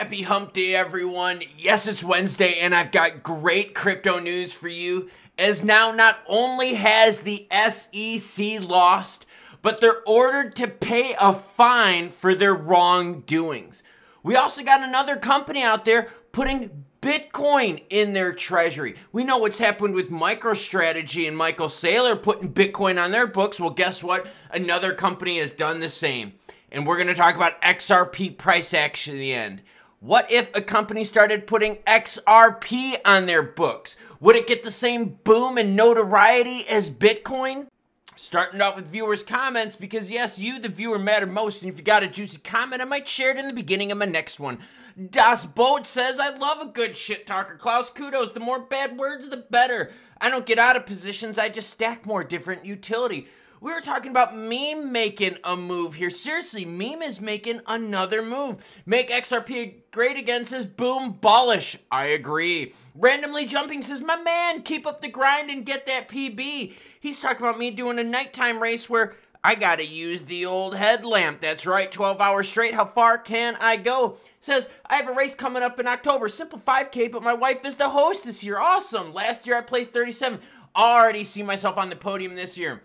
Happy hump day, everyone. Yes, it's Wednesday, and I've got great crypto news for you, as now not only has the SEC lost, but they're ordered to pay a fine for their wrongdoings. We also got another company out there putting Bitcoin in their treasury. We know what's happened with MicroStrategy and Michael Saylor putting Bitcoin on their books. Well, guess what? Another company has done the same. And we're going to talk about XRP price action in the end. What if a company started putting XRP on their books? Would it get the same boom and notoriety as Bitcoin? Starting off with viewers' comments, because yes, you, the viewer, matter most. And if you got a juicy comment, I might share it in the beginning of my next one. Das Boat says, I love a good shit talker. Klaus, kudos. The more bad words, the better. I don't get out of positions. I just stack more different utility. We were talking about Meme making a move here. Seriously, Meme is making another move. Make XRP great again, says boom, bullish. I agree. Randomly Jumping says, my man, keep up the grind and get that PB. He's talking about me doing a nighttime race where I gotta use the old headlamp. That's right, 12 hours straight. How far can I go? Says, I have a race coming up in October. Simple 5K, but my wife is the host this year. Awesome. Last year I placed 37th. Already see myself on the podium this year.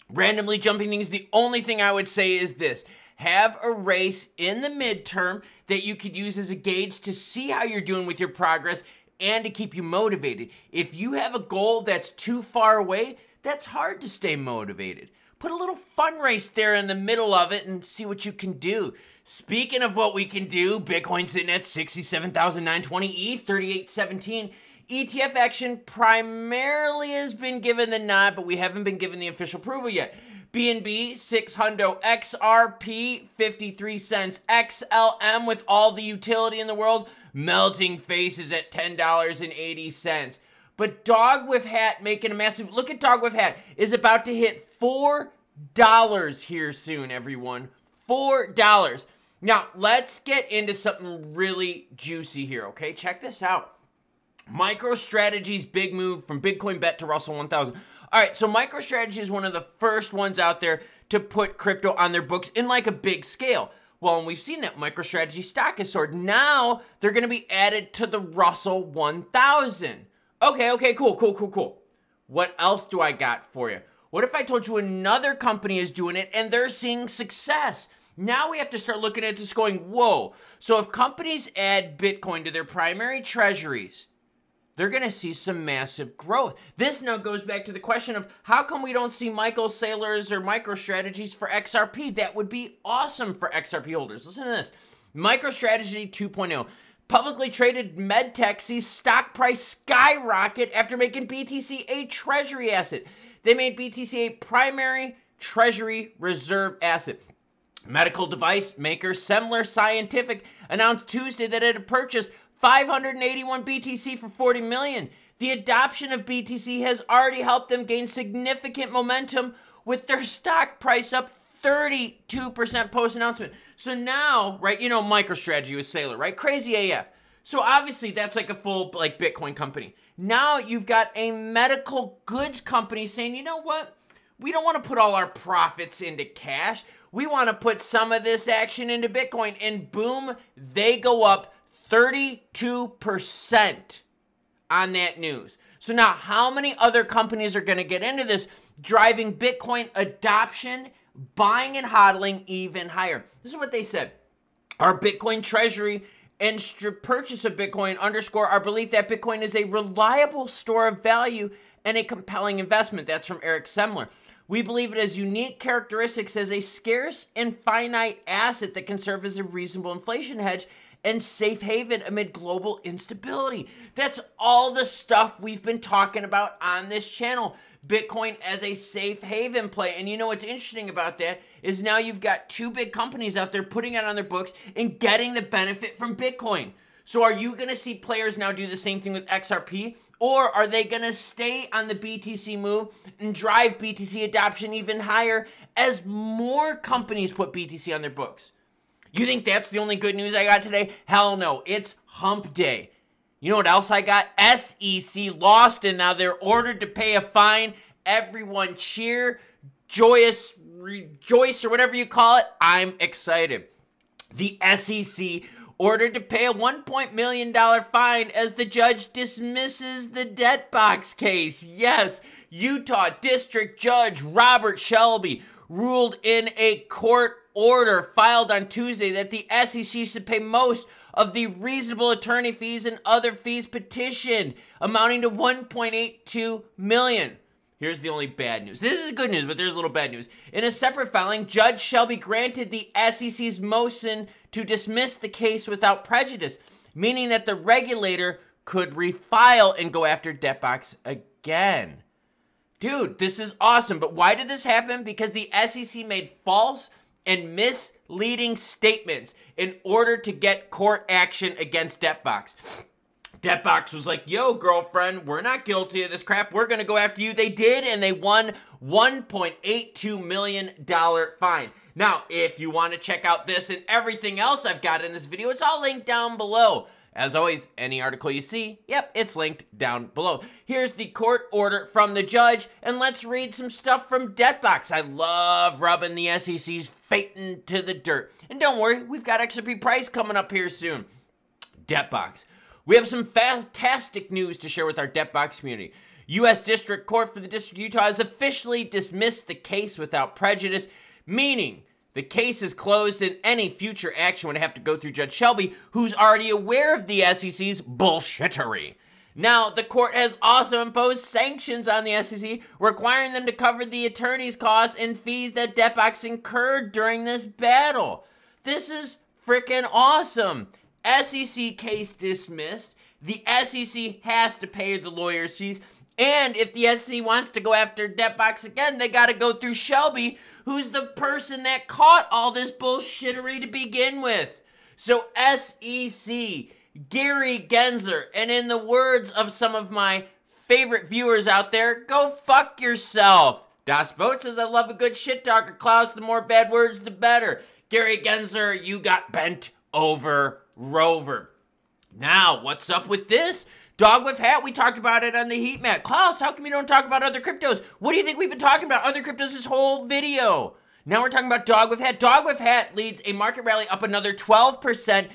Randomly Jumping things, the only thing I would say is this. Have a race in the midterm that you could use as a gauge to see how you're doing with your progress and to keep you motivated. If you have a goal that's too far away, that's hard to stay motivated. Put a little fun race there in the middle of it and see what you can do. Speaking of what we can do, Bitcoin sitting at 67,920, ETH 3817. ETF action primarily has been given the nod, but we haven't been given the official approval yet. BNB 600, XRP 53 cents, XLM with all the utility in the world, melting faces at $10.80. But Dog with Hat making a massive, look at Dog with Hat, is about to hit $4 here soon, everyone. $4. Now, let's get into something really juicy here, okay? Check this out. MicroStrategy's big move from Bitcoin Bet to Russell 1000. All right, so MicroStrategy is one of the first ones out there to put crypto on their books in like a big scale. Well, and we've seen that MicroStrategy stock has soared. Now they're going to be added to the Russell 1000. Okay, cool. What else do I got for you? What if I told you another company is doing it and they're seeing success? Now we have to start looking at this going, whoa. So if companies add Bitcoin to their primary treasuries, they're going to see some massive growth. This now goes back to the question of how come we don't see Michael Saylor's or MicroStrategies for XRP? That would be awesome for XRP holders. Listen to this. MicroStrategy 2.0. Publicly traded medtech sees stock price skyrocket after making BTC a treasury asset. They made BTC a primary treasury reserve asset. Medical device maker Semler Scientific announced Tuesday that it had purchased 581 BTC for 40 million. The adoption of BTC has already helped them gain significant momentum with their stock price up 32% post-announcement. So now, right, you know MicroStrategy with Saylor, right? Crazy AF. So obviously that's like a full like Bitcoin company. Now you've got a medical goods company saying, you know what? We don't want to put all our profits into cash. We want to put some of this action into Bitcoin. And boom, they go up 32% on that news. So now how many other companies are going to get into this, driving Bitcoin adoption, buying and hodling even higher? This is what they said. Our Bitcoin treasury and purchase of Bitcoin underscore our belief that Bitcoin is a reliable store of value and a compelling investment. That's from Eric Semler. We believe it has unique characteristics as a scarce and finite asset that can serve as a reasonable inflation hedge and safe haven amid global instability. That's all the stuff we've been talking about on this channel. Bitcoin as a safe haven play. And you know what's interesting about that is now you've got two big companies out there putting it on their books and getting the benefit from Bitcoin. So are you going to see players now do the same thing with XRP? Or are they going to stay on the BTC move and drive BTC adoption even higher as more companies put BTC on their books? You think that's the only good news I got today? Hell no. It's hump day. You know what else I got? SEC lost, and now they're ordered to pay a fine. Everyone cheer, joyous, rejoice, or whatever you call it. I'm excited. The SEC ordered to pay a $1 million fine as the judge dismisses the debt box case. Yes, Utah District Judge Robert Shelby ruled in a court order filed on Tuesday that the SEC should pay most of the reasonable attorney fees and other fees petitioned, amounting to $1.82 million. Here's the only bad news. This is good news, but there's a little bad news. In a separate filing, Judge Shelby granted the SEC's motion to dismiss the case without prejudice, meaning that the regulator could refile and go after DebtBox again. Dude, this is awesome, but why did this happen? Because the SEC made false and misleading statements in order to get court action against DebtBox. DebtBox was like, yo, girlfriend, we're not guilty of this crap. We're going to go after you. They did, and they won $1.82 million fine. Now, if you want to check out this and everything else I've got in this video, it's all linked down below. As always, any article you see, yep, it's linked down below. Here's the court order from the judge, and let's read some stuff from DebtBox. I love rubbing the SEC's fate into the dirt. And don't worry, we've got XRP price coming up here soon. DebtBox. We have some fantastic news to share with our DebtBox community. U.S. District Court for the District of Utah has officially dismissed the case without prejudice, meaning the case is closed and any future action would have to go through Judge Shelby, who's already aware of the SEC's bullshittery. Now, the court has also imposed sanctions on the SEC, requiring them to cover the attorney's costs and fees that DebtBox incurred during this battle. This is freaking awesome. SEC case dismissed. The SEC has to pay the lawyer's fees. And if the SEC wants to go after DebtBox again, they got to go through Shelby, who's the person that caught all this bullshittery to begin with. So SEC, Gary Gensler, and in the words of some of my favorite viewers out there, go fuck yourself. Das Boat says, I love a good shit talker. Klaus, the more bad words, the better. Gary Gensler, you got bent over Rover. Now, what's up with this? Dog with hat, we talked about it on the heat map. Klaus, how come you don't talk about other cryptos? What do you think we've been talking about other cryptos this whole video? Now we're talking about Dog with hat. Dog with hat leads a market rally up another 12%,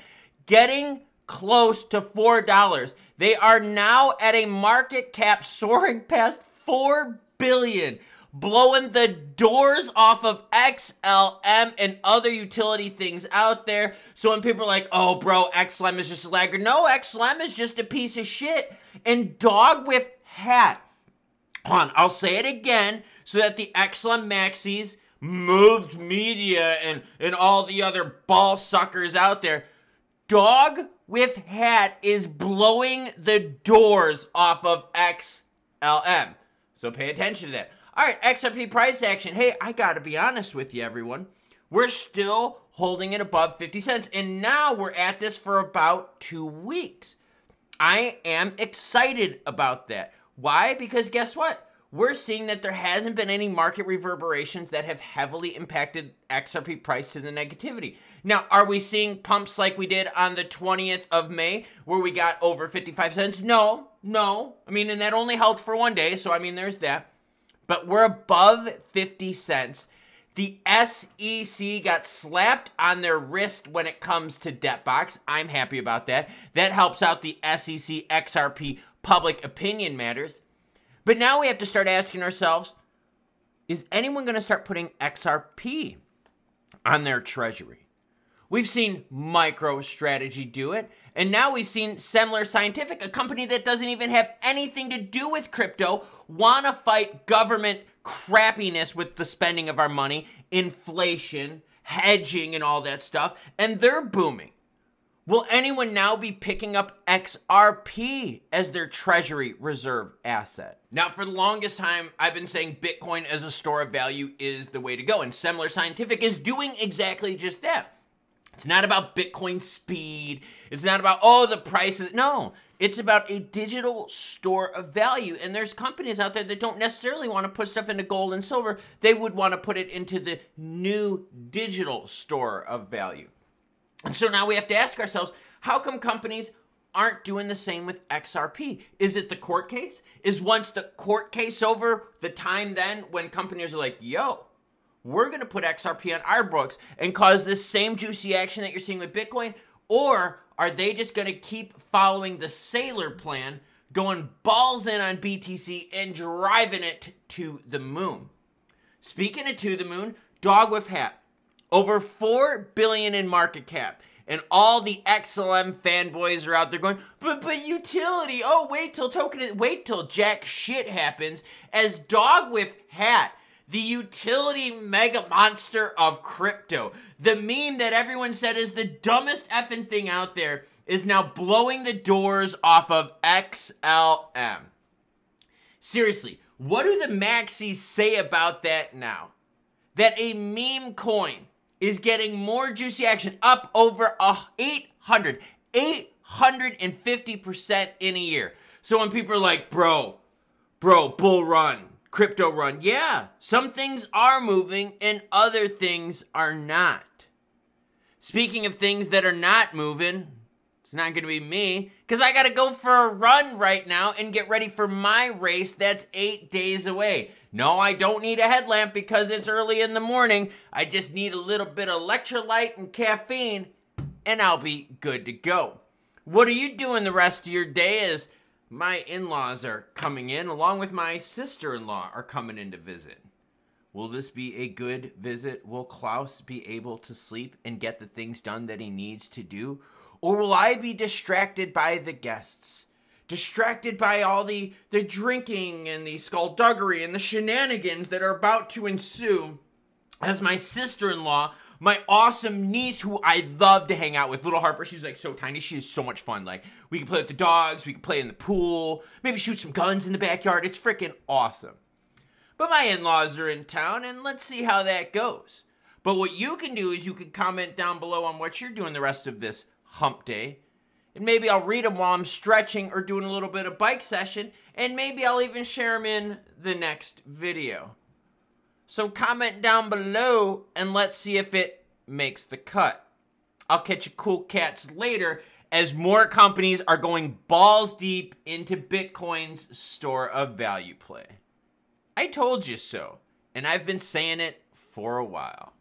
getting close to $4. They are now at a market cap soaring past $4 billion. Blowing the doors off of XLM and other utility things out there. So when people are like, oh, bro, XLM is just a laggard. No, XLM is just a piece of shit. And Dog with hat. Hold on, I'll say it again so that the XLM maxis, Moved Media, and all the other ball suckers out there. Dog with hat is blowing the doors off of XLM. So pay attention to that. All right, XRP price action. Hey, I got to be honest with you, everyone. We're still holding it above 50 cents, and now we're at this for about 2 weeks. I am excited about that. Why? Because guess what? We're seeing that there hasn't been any market reverberations that have heavily impacted XRP price to the negativity. Now, are we seeing pumps like we did on the 20th of May where we got over 55 cents? No. I mean, and that only held for 1 day, so I mean, there's that. But we're above 50 cents. The SEC got slapped on their wrist when it comes to DebtBox. I'm happy about that. That helps out the SEC XRP public opinion matters. But now we have to start asking ourselves, is anyone going to start putting XRP on their treasury? We've seen MicroStrategy do it. And now we've seen Semler Scientific, a company that doesn't even have anything to do with crypto, want to fight government crappiness with the spending of our money, inflation, hedging, and all that stuff. And they're booming. Will anyone now be picking up XRP as their treasury reserve asset? Now, for the longest time, I've been saying Bitcoin as a store of value is the way to go. And Semler Scientific is doing exactly just that. It's not about Bitcoin speed. It's not about, oh, the price. No, it's about a digital store of value. And there's companies out there that don't necessarily want to put stuff into gold and silver. They would want to put it into the new digital store of value. And so now we have to ask ourselves, how come companies aren't doing the same with XRP? Is it the court case? Is once the court case over, the time then when companies are like, yo, we're going to put XRP on our books and cause this same juicy action that you're seeing with Bitcoin? Or are they just going to keep following the sailor plan, going balls in on BTC and driving it to the moon? Speaking of to the moon, dog with hat. Over $4 billion in market cap. And all the XLM fanboys are out there going, but utility, oh, wait till jack shit happens. As dog with hat, the utility mega monster of crypto, the meme that everyone said is the dumbest effing thing out there, is now blowing the doors off of XLM. Seriously, what do the maxis say about that now? That a meme coin is getting more juicy action, up over 850% in a year. So when people are like, bro, bull run, crypto run. Yeah, some things are moving and other things are not. Speaking of things that are not moving, it's not going to be me, because I got to go for a run right now and get ready for my race that's 8 days away. No, I don't need a headlamp because it's early in the morning. I just need a little bit of electrolyte and caffeine, and I'll be good to go. What are you doing the rest of your day as my in-laws are coming in, along with my sister-in-law are coming in to visit? Will this be a good visit? Will Klaus be able to sleep and get the things done that he needs to do? Or will I be distracted by the guests? Distracted by all the drinking and the skullduggery and the shenanigans that are about to ensue as my sister-in-law, my awesome niece who I love to hang out with, little Harper, she's like so tiny, she is so much fun. Like, we can play with the dogs, we can play in the pool, maybe shoot some guns in the backyard. It's freaking awesome. But my in-laws are in town, and let's see how that goes. But what you can do is you can comment down below on what you're doing the rest of this hump day. And maybe I'll read them while I'm stretching or doing a little bit of bike session. And maybe I'll even share them in the next video. So comment down below and let's see if it makes the cut. I'll catch you cool cats later as more companies are going balls deep into Bitcoin's store of value play. I told you so. And I've been saying it for a while.